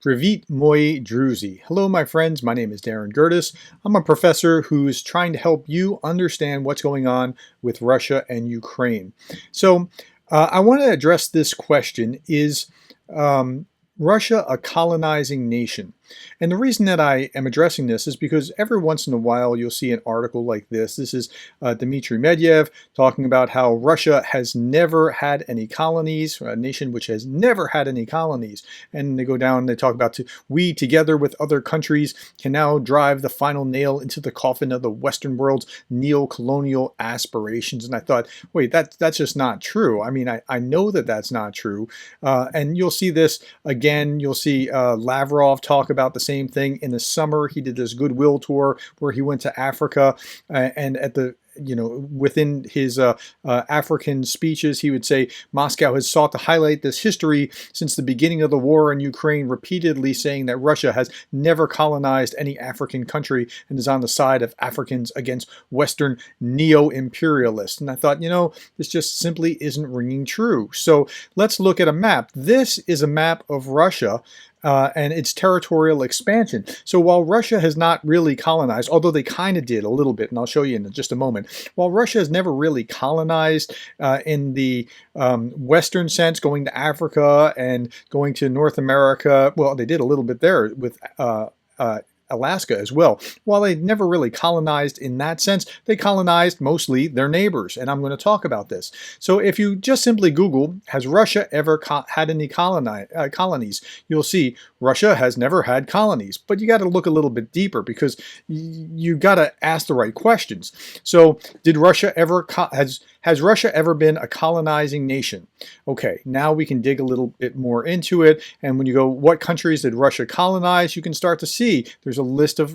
Привit moi druzy. Hello, my friends. My name is Darren Gerdes. I'm a professor who's trying to help you understand what's going on with Russia and Ukraine. I want to address this question. Is Russia a colonizing nation? And the reason that I am addressing this is because every once in a while you'll see an article like this. This is Dmitry Medvedev talking about how Russia has never had any colonies, a nation which has never had any colonies. And they go down and they talk about we, together with other countries, can now drive the final nail into the coffin of the Western world's neo-colonial aspirations. And I thought, wait, that's just not true. I mean, I know that that's not true. And you'll see this again. You'll see Lavrov talk about the same thing in the summer. He did this goodwill tour where he went to Africa, and at the within his African speeches, he would say Moscow has sought to highlight this history since the beginning of the war in Ukraine, repeatedly saying that Russia has never colonized any African country and is on the side of Africans against Western neo-imperialists. And I thought, this just simply isn't ringing true. So let's look at a map. This is a map of Russia and its territorial expansion. So while Russia has not really colonized, although they kind of did a little bit, and I'll show you in just a moment, while Russia has never really colonized in the Western sense, going to Africa and going to North America, well, they did a little bit there with Alaska as well. While they never really colonized in that sense, they colonized mostly their neighbors, and I'm going to talk about this. So if you just simply Google, has Russia ever had any colonies, you'll see Russia has never had colonies. But you got to look a little bit deeper because you got to ask the right questions. So did Russia ever, has Russia ever been a colonizing nation? Okay, now we can dig a little bit more into it. And when you go, what countries did Russia colonize? You can start to see there's a list of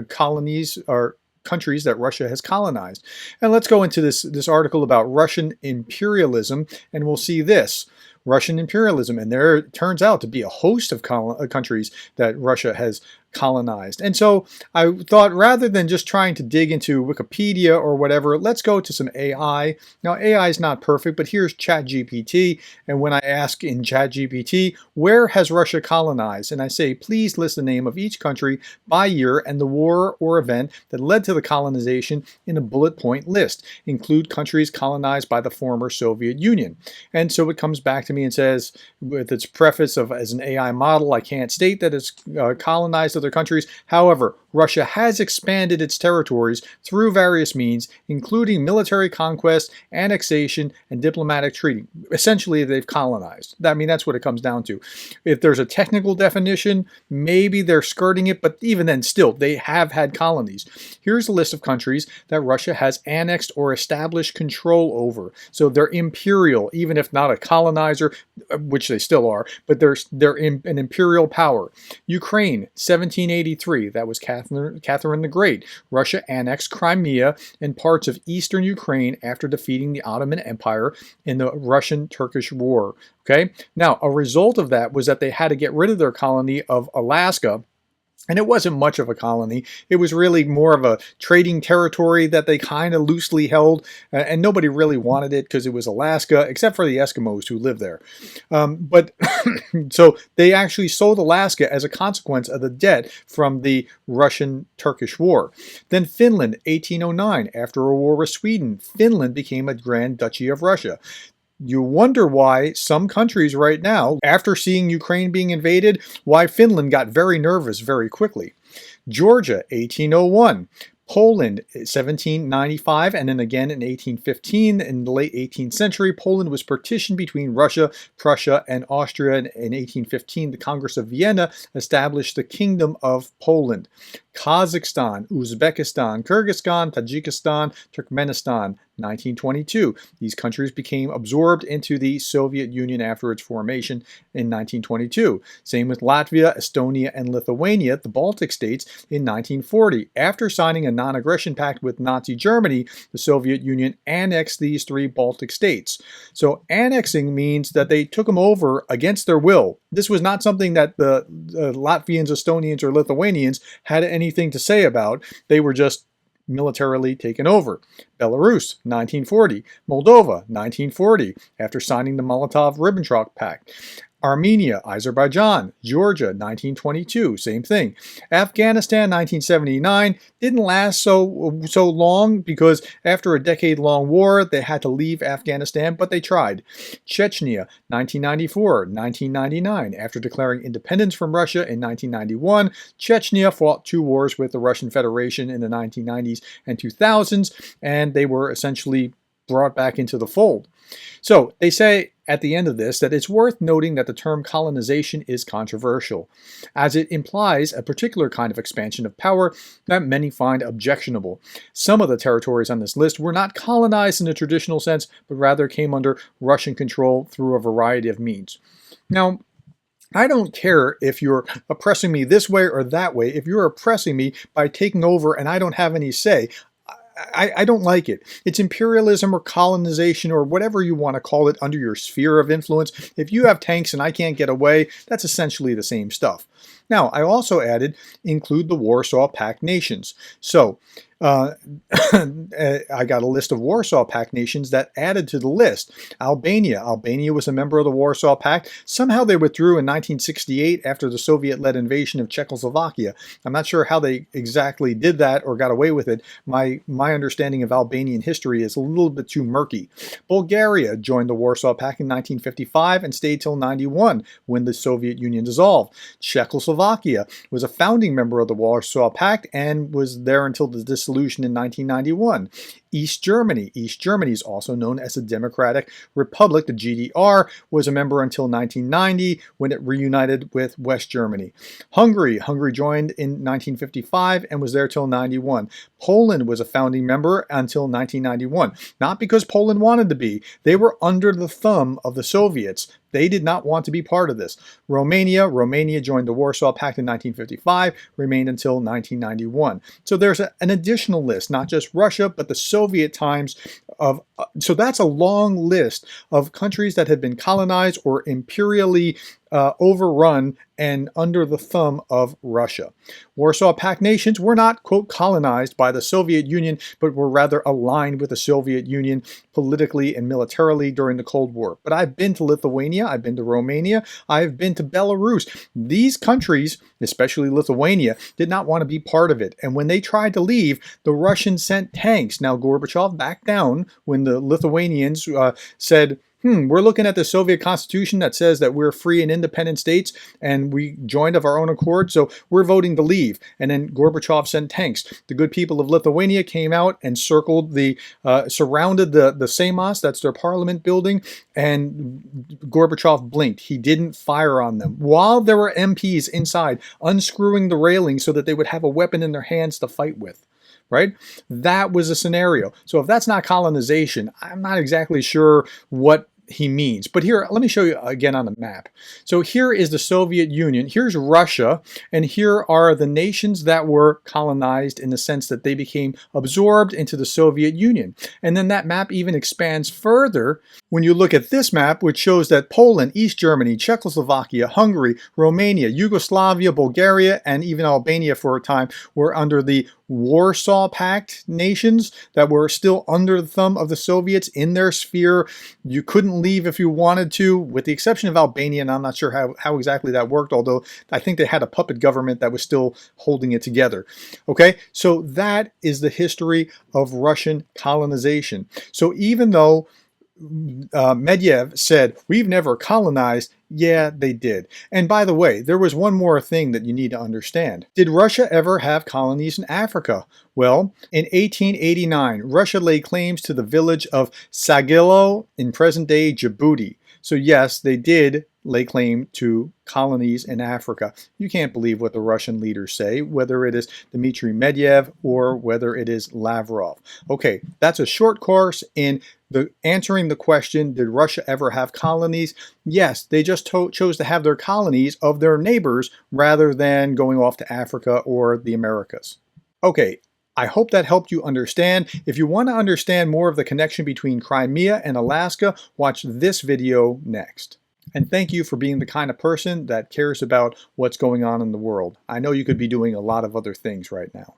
colonies or countries that Russia has colonized. And let's go into this article about Russian imperialism, and we'll see this. Russian imperialism, and there turns out to be a host of countries that Russia has colonized. And so I thought, rather than just trying to dig into Wikipedia or whatever, let's go to some AI. Now, AI is not perfect, but here's ChatGPT. And when I ask in ChatGPT, where has Russia colonized? And I say, please list the name of each country by year and the war or event that led to the colonization in a bullet point list. Include countries colonized by the former Soviet Union. And so it comes back to me and says, with its preface of, as an AI model, I can't state that it's colonized other countries. However, Russia has expanded its territories through various means, including military conquest, annexation, and diplomatic treaty. Essentially, they've colonized. I mean, that's what it comes down to. If there's a technical definition, maybe they're skirting it, but even then, still, they have had colonies. Here's a list of countries that Russia has annexed or established control over. So they're imperial, even if not a colonizer, which they still are, but they're an imperial power. Ukraine, 1783, that was Catherine the Great. Russia annexed Crimea and parts of eastern Ukraine after defeating the Ottoman Empire in the Russian-Turkish War. Okay, now a result of that was that they had to get rid of their colony of Alaska. And it wasn't much of a colony. It was really more of a trading territory that they kind of loosely held, and nobody really wanted it because it was Alaska, except for the Eskimos who lived there. So they actually sold Alaska as a consequence of the debt from the Russian-Turkish War. Then Finland, 1809, after a war with Sweden, Finland became a Grand Duchy of Russia. You wonder why some countries right now, after seeing Ukraine being invaded, why Finland got very nervous very quickly. Georgia, 1801. Poland, 1795, and then again in 1815. In the late 18th century, Poland was partitioned between Russia, Prussia, and Austria. In 1815, the Congress of Vienna established the Kingdom of Poland. Kazakhstan, Uzbekistan, Kyrgyzstan, Tajikistan, Turkmenistan, 1922. These countries became absorbed into the Soviet Union after its formation in 1922. Same with Latvia, Estonia, and Lithuania, the Baltic states, in 1940. After signing a non-aggression pact with Nazi Germany, the Soviet Union annexed these three Baltic states. So annexing means that they took them over against their will. This was not something that the Latvians, Estonians, or Lithuanians had anything to say about. They were just militarily taken over. Belarus, 1940. Moldova, 1940, after signing the Molotov-Ribbentrop Pact. Armenia, Azerbaijan, Georgia, 1922, same thing. Afghanistan, 1979, didn't last so long because after a decade-long war, they had to leave Afghanistan, but they tried. Chechnya, 1994, 1999. After declaring independence from Russia in 1991, Chechnya fought two wars with the Russian Federation in the 1990s and 2000s, and they were essentially brought back into the fold. So they say at the end of this that it's worth noting that the term colonization is controversial, as it implies a particular kind of expansion of power that many find objectionable. Some of the territories on this list were not colonized in the traditional sense, but rather came under Russian control through a variety of means. Now, I don't care if you're oppressing me this way or that way. If you're oppressing me by taking over and I don't have any say, I don't like it. It's imperialism or colonization or whatever you want to call it under your sphere of influence. If you have tanks and I can't get away, that's essentially the same stuff. Now, I also added include the Warsaw Pact nations. So, I got a list of Warsaw Pact nations that added to the list. Albania. Albania was a member of the Warsaw Pact. Somehow they withdrew in 1968 after the Soviet-led invasion of Czechoslovakia. I'm not sure how they exactly did that or got away with it. My understanding of Albanian history is a little bit too murky. Bulgaria joined the Warsaw Pact in 1955 and stayed till 91 when the Soviet Union dissolved. Czechoslovakia was a founding member of the Warsaw Pact and was there until the dissolution in 1991. East Germany. East Germany is also known as the Democratic Republic. The GDR was a member until 1990 when it reunited with West Germany. Hungary. Hungary joined in 1955 and was there till 91. Poland was a founding member until 1991. Not because Poland wanted to be. They were under the thumb of the Soviets. They did not want to be part of this. Romania. Romania joined the Warsaw Pact in 1955, remained until 1991. So there's an additional list, not just Russia, but the Soviet times of, so that's a long list of countries that have been colonized or imperially overrun and under the thumb of Russia. Warsaw Pact nations were not, quote, colonized by the Soviet Union, but were rather aligned with the Soviet Union politically and militarily during the Cold War. But I've been to Lithuania, I've been to Romania, I've been to Belarus. These countries, especially Lithuania, did not want to be part of it. And when they tried to leave, the Russians sent tanks. Now, Gorbachev backed down when the Lithuanians said, we're looking at the Soviet Constitution that says that we're free and independent states, and we joined of our own accord, so we're voting to leave. And then Gorbachev sent tanks. The good people of Lithuania came out and surrounded the Seimas, that's their parliament building, and Gorbachev blinked. He didn't fire on them. While there were MPs inside unscrewing the railing so that they would have a weapon in their hands to fight with. Right? That was a scenario. So if that's not colonization, I'm not exactly sure what he means. But here, let me show you again on the map. So here is the Soviet Union, here's Russia, and here are the nations that were colonized in the sense that they became absorbed into the Soviet Union. And then that map even expands further when you look at this map, which shows that Poland, East Germany, Czechoslovakia, Hungary, Romania, Yugoslavia, Bulgaria, and even Albania for a time were under the Warsaw Pact nations that were still under the thumb of the Soviets in their sphere. You couldn't leave if you wanted to, with the exception of Albania, and I'm not sure how exactly that worked, although I think they had a puppet government that was still holding it together. Okay, so that is the history of Russian colonization. So even though Medvedev said, we've never colonized, yeah, they did. And by the way, there was one more thing that you need to understand. Did Russia ever have colonies in Africa? Well, in 1889, Russia laid claims to the village of Sagilo in present-day Djibouti. So yes, they did lay claim to colonies in Africa. You can't believe what the Russian leaders say, whether it is Dmitry Medvedev or whether it is Lavrov. Okay, that's a short course in answering the question, did Russia ever have colonies? Yes, they just chose to have their colonies of their neighbors rather than going off to Africa or the Americas. Okay, I hope that helped you understand. If you want to understand more of the connection between Crimea and Alaska, watch this video next. And thank you for being the kind of person that cares about what's going on in the world. I know you could be doing a lot of other things right now.